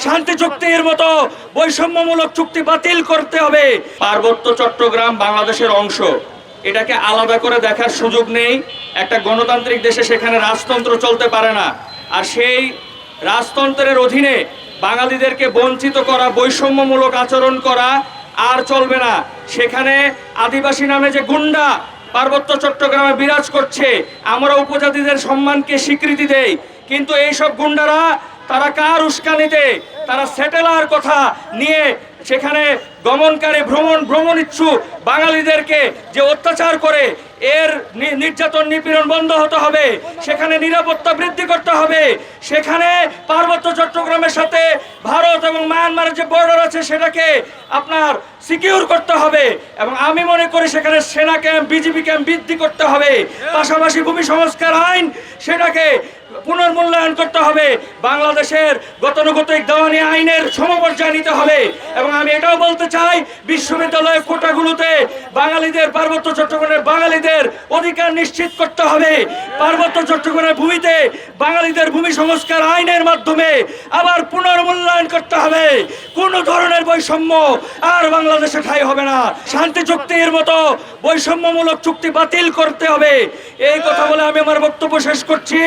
শান্তি চুক্তির মতো বৈষম্যমূলক চুক্তি বাতিল করতে হবে। পার্বত্য চট্টগ্রাম বাংলাদেশের অংশ, এটাকে আলাদা করে দেখার সুযোগ নেই। একটা গণতান্ত্রিক দেশে সেখানে রাজতন্ত্র চলতে পারে না, আর সেই রাজতন্ত্রের অধীনে বাঙালিদেরকে বঞ্চিত করা, বৈষম্যমূলক আচরণ করা আর চলবে না। সেখানে আদিবাসী নামে যে গুন্ডা পার্বত্য চট্টগ্রামে বিরাজ করছে, আমরা উপজাতিদের সম্মানকে স্বীকৃতি দেই, কিন্তু এইসব গুন্ডারা তারা কার উস্কানিতে তারা সেটেলার কথা নিয়ে সেখানে গমনকারী ভ্রমণ ইচ্ছুক বাঙালিদেরকে যে অত্যাচার করে, এর নির্যাতন নিপীড়ন বন্ধ হতে হবে। সেখানে নিরাপত্তা বৃদ্ধি করতে হবে। সেখানে পার্বত্য চট্টগ্রামের সাথে ভারত এবং মায়ানমারের যে বর্ডার আছে সেটাকে আপনার সিকিউর করতে হবে, এবং আমি মনে করি সেখানে সেনা ক্যাম্প, বিজিবি ক্যাম্প বৃদ্ধি করতে হবে। পাশাপাশি ভূমি সংস্কার আইন সেটাকে পুনর্মূল্যায়ন করতে হবে। বাংলাদেশের গতানুগতিক দেওয়ানি আইনের সমপর্যায়ে নিতে হবে। এবং আমি এটাও বলতে চাই, বিশ্ববিদ্যালয়ের কোটাগুলোতে বাঙালিদের, পার্বত্য চট্টগ্রামের বাঙালিদের অধিকার নিশ্চিত করতে হবে। পার্বত্য চট্টগ্রামের ভূমিতে বাঙালিদের ভূমি সংস্কার আইনের মাধ্যমে আবার পুনর্মূল্যায়ন করতে হবে। কোনো ধরনের বৈষম্য আর বাংলাদেশে ঠাঁই হবে না। শান্তি চুক্তির মতো বৈষম্যমূলক চুক্তি বাতিল করতে হবে। এই কথা বলে আমি আমার বক্তব্য শেষ করছি।